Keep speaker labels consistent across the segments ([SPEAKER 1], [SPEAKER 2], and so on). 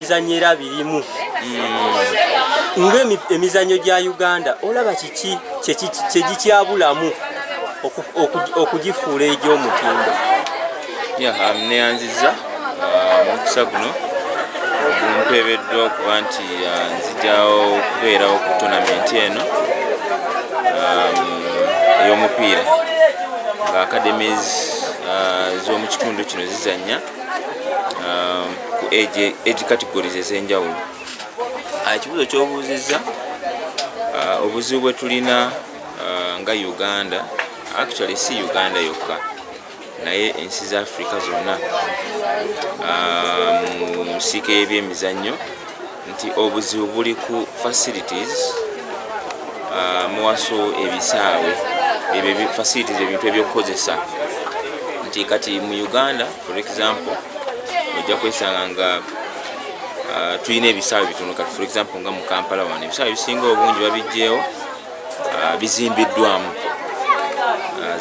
[SPEAKER 1] ebizannyo era birimu ng'emizannyo gya Uganda olaba kiki kyegikyabulamu okugifuula egy'omutindo?
[SPEAKER 2] Neyanziza omukisa guno gumpeebeddwa okuba nti nzijjawo okubeerawo ku tonamenti eno ey'omupiira nga academies z'omu kitundu kino zizannya ku age categories ez'enjawulo. Ekibuuzo ky'obuuzizza obuzibu bwe tulina nga Uganda, actually si Uganda yokka naye ensi za Africa zonna mu nsiike y'ebyemizannyo nti obuzibu buli ku facilities muwaso ebisaawe ebyo facilities ebintu ebyokukozesa nti kati mu Uganda for example ojja kwesanga nga tulina ebisaawe bitono kati for example nga mu Kampala wano ebisaawe bisinga obungi babijjeewo bizimbiddwamu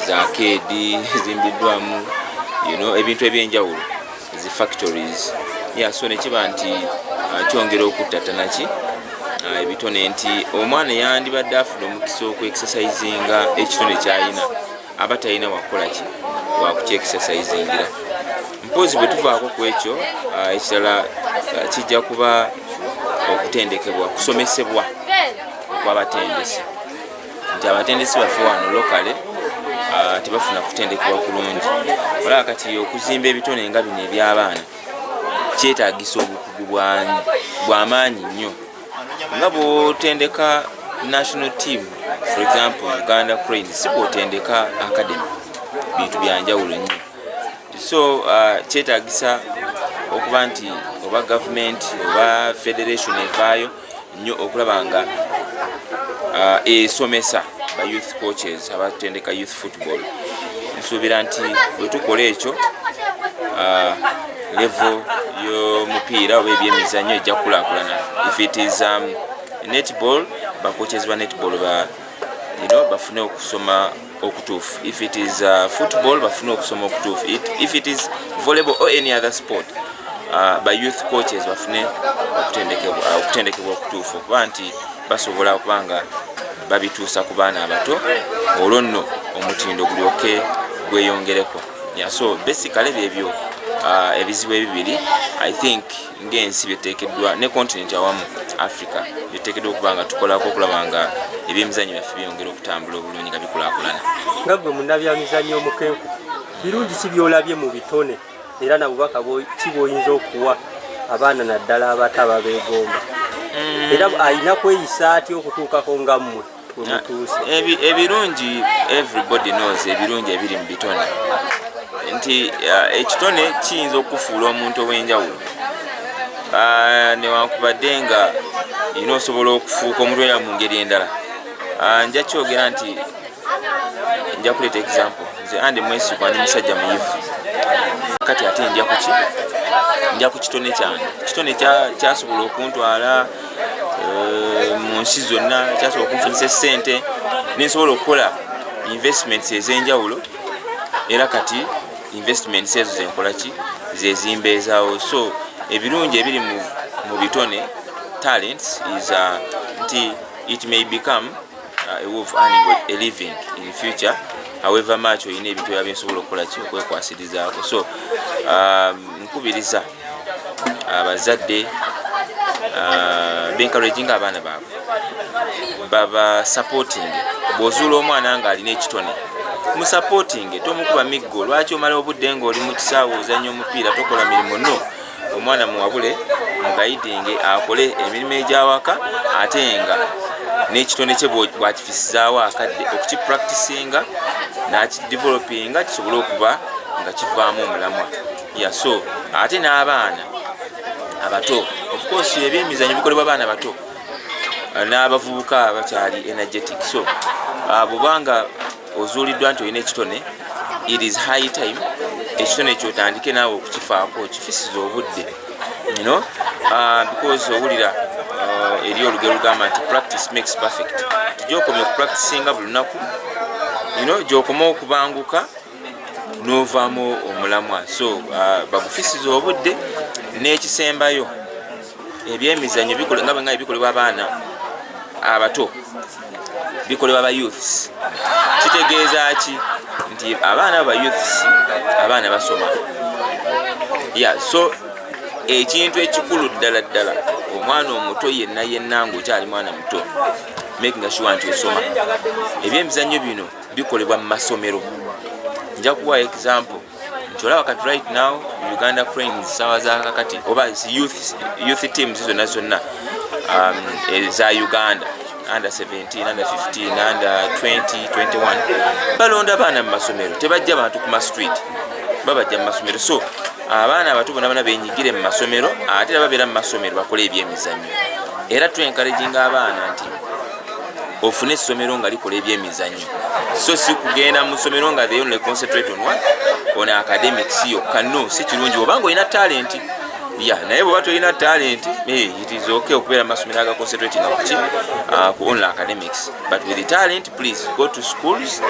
[SPEAKER 2] za arcade zimbiddwamu ebintu ebyenjawulo zi factories so nekiba nti kyongera okuttatana ebitone nti omwana yandibadde afuna omukisa okwekisasayizinga ekitone kyalina aba talina wakukolaki wakukyekisasayizingira. Mpozi bwe tuvaako ku ekyo ekirala kijja kuba okutendekebwa kusomesebwa okw'abatendesi nti abatendesi baffe wano lokale tebafuna kutendekebwa kulungi. Olaba kati okuzimba ebitone nga bino eby'abaana kyetaagisa obukugu bw'amaanyi nnyo nga bw'otendeka national team for example Uganda Cranes si bw'otendeka academy bintu byanjawulo nnyo. So kyetaagisa okuba nti oba government oba federation evaayo nnyo okulaba nga esomesa ba youth coaches abatendeka youth football. Nsuubira nti bwe tukola ekyo level y'omupiira oba ebyemizannyo ejja kukulaakulana. If it is netball, ba coaches ba netball bafune okusoma okutuufu. If it is football, bafune okusoma okutuufu. If it is volleyball or any other sport, ba youth coaches bafune okutendekebwa okutuufu okuba nti basobola okuba nga babituusa ku baana abato olwo nno omutindo gulyoke gweyongereko. So basically byebyo ebizibu ebibiri I think ng'ensi byeteekeddwa ne continent awamu Africa byeteekeddwa okuba nga tukolako okulaba nga ebyemizannyo byaffe byongera okutambula obulungi nga bikulaakulana.
[SPEAKER 1] Nga gwe munnabyamizannyo omukenku birungi ki byolabye mu bitone era na bubaka ki bw'oyinza okuwa abaana naddala abato ababeegomba era alina kweyisa atya okutuukako nga mmwe wemutuuse?
[SPEAKER 2] Ebirungi everybody knows ebirungi ebiri mu bitone nti ekitone kiyinza okufuula omuntu ow'enjawulo newankubadde nga ina osobola okufuuka omuntu era mu ngeri endala. Nja kyogera nti nja kuleeta example nze Andy Mwesigwa ndi musajja muyivu kati ate ndya ku kitone kyange. Kitone kyasobola okuntwala mu nsi zonna, kyasobola okunfunyisa ssente nensobola okukola investments ez'enjawulo era kati investments ezo zenkola ki zezimbeezaawo. So ebirungi ebiri mu bitone talents is nti it may become a way of earning a living in future however much oyina ebintu byabyo nsobola okukola ki okwekwasirizaako. So nkubiriza abazadde bencouraging abaana baabwe baba supporting. Bw'ozuula omwana ng'alina ekitone mu supporting, tomukuba miggo. Lwaki omala obudde ng'oli mu kisaawe ozannya omupiira tokola mirimu? No, omwana muwabule mugayidinge akole emirimu egy'awaka ate nga n'ekitone kye bw'akifisizaawo akadde okukipracticinga n'akidevelopinga kisobole okuba nga kivaamu omulamwa. So ate n'abaana abato of course ebyemizannyo bikolebwa abaana bato n'abavubuka bakyali energetic. So bw'obanga ozuuliddwa nti olina ekitone, it is high time ekitone kyotandike naawe okukifaako okifisiza obudde because owulira eri olugero lugamba nti practice makes perfect. Tujookomye okupracticinga buli lunaku gyokoma okubanguka n'ovaamu omulamwa. So bagufisiza obudde n'ekisembayo ebyemizannyo nga bikolebwa abaana abato bikolebwa ba youths. Kitegeeza ki nti abaana ba youths abaana basoma. So ekintu ekikulu ddala omwana omuto yenna ng'okyali mwana muto making sure nti osoma. Ebyemizannyo bino bikolebwa mu masomero. Nja kuwa example nti olaba kati right now Uganda Cranes sawa za kakati oba youth teams zonna eza Uganda under 17, under 15, under 20, 21 balonda abaana mu masomero, tebajja bantu ku ma street, babajja mu masomero. So abaana abato bonna benyigire mu masomero ate babeera mu masomero bakole ebyemizannyo. Era tu encouraging abaana nti ofune essomero nga likola ebyemizannyo. So si kugenda mu ssomero nga they only concentrate on what? On academics yokka. No, si kirungi obanga olina talent. Naye bw'oba tolina talent, it is okay okubeera mu masomero aga concentrating ku only academics. But with the talent, please go to schools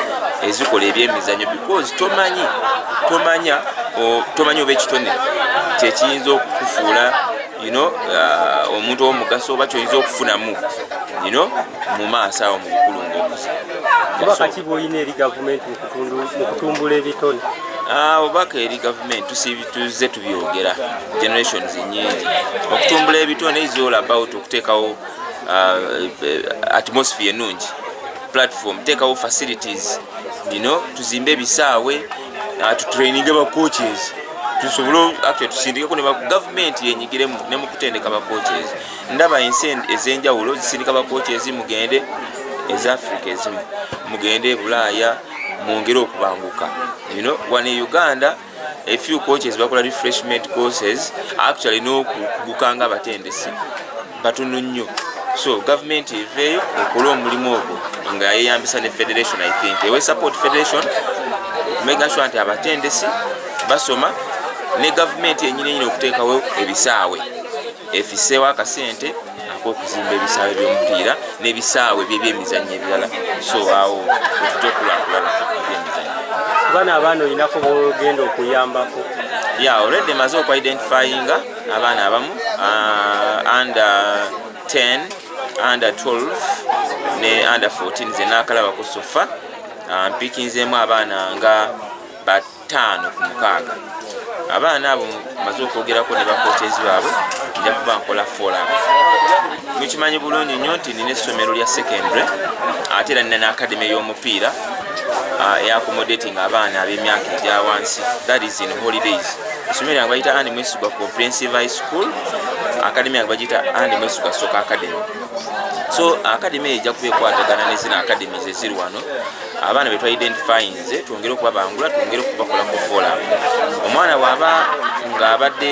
[SPEAKER 2] ezikola ebyemizannyo because tomanya oba ekitone kyekiyinza okukufuula omuntu ow'omugaso oba kyoyinza okufunamu mu maaso awo mu bukulu ng'okuza.
[SPEAKER 1] Obubaka ki bw'olina eri gavumenti mu kutumbula ebitone?
[SPEAKER 2] Obubaka eri gavumenti tuze tubyogera generations nyingi. Okutumbula ebitone is all about okuteekawo atmosphere ennungi, platform, teekawo facilities, tuzimbe ebisaawe, tutraininge ba coaches, tusobole actually tusindikeko ne ba government yenyigiremu ne mu kutendeka ba coaches. Ndaba ensi ez'enjawulo zisindika ba coaches mugende eza Africa ezimu, mugende Bulaaya, mwongere okubanguka. One in Uganda, a few coaches bakola refreshment courses actually n'okugukanga abatendesi batono nnyo. So government eveeyo ekola omulimu ogwo nga yeyambisa ne federation. I think ewe support federation make sure nti abatendesi basoma ne government yenyine okuteekawo ebisaawe efiseewo akasente ak'okuzimba ebisaawe by'omupiira n'ebisaawe by'ebyemizannyo ebirala. So awo otujja okulakulana ebyemizannyo.
[SPEAKER 1] Abaana olinako bogenda okuyambako?
[SPEAKER 2] Already maze okwidentifyinga abaana abamu under 10, under 12 ne under 14 zenaakalabako sofa. Mpikinzeemu abaana nga 5 ku 6. Abaana abo maze okwogerako ne bakochezi baabwe, nja kuba nkola forum. Mukimanyi bulungi nnyo nti nina essomero lya secondary ate era nina n'akademi ey'omupiira accommodating abaana ab'emyaka egya wansi, that is in holidays. Essomero lyange bayita Anne Mwesigwa Comprehensive High School, akademi yange bagiyita Anne Mwesigwa Soccer Academy. So akademi ejja kuba ekwatagana ne zino academies eziri wano. Abaana be twa-identifyinze twongere okubabangula, twongere okubakolako forum. Omwana bw'aba ng'abadde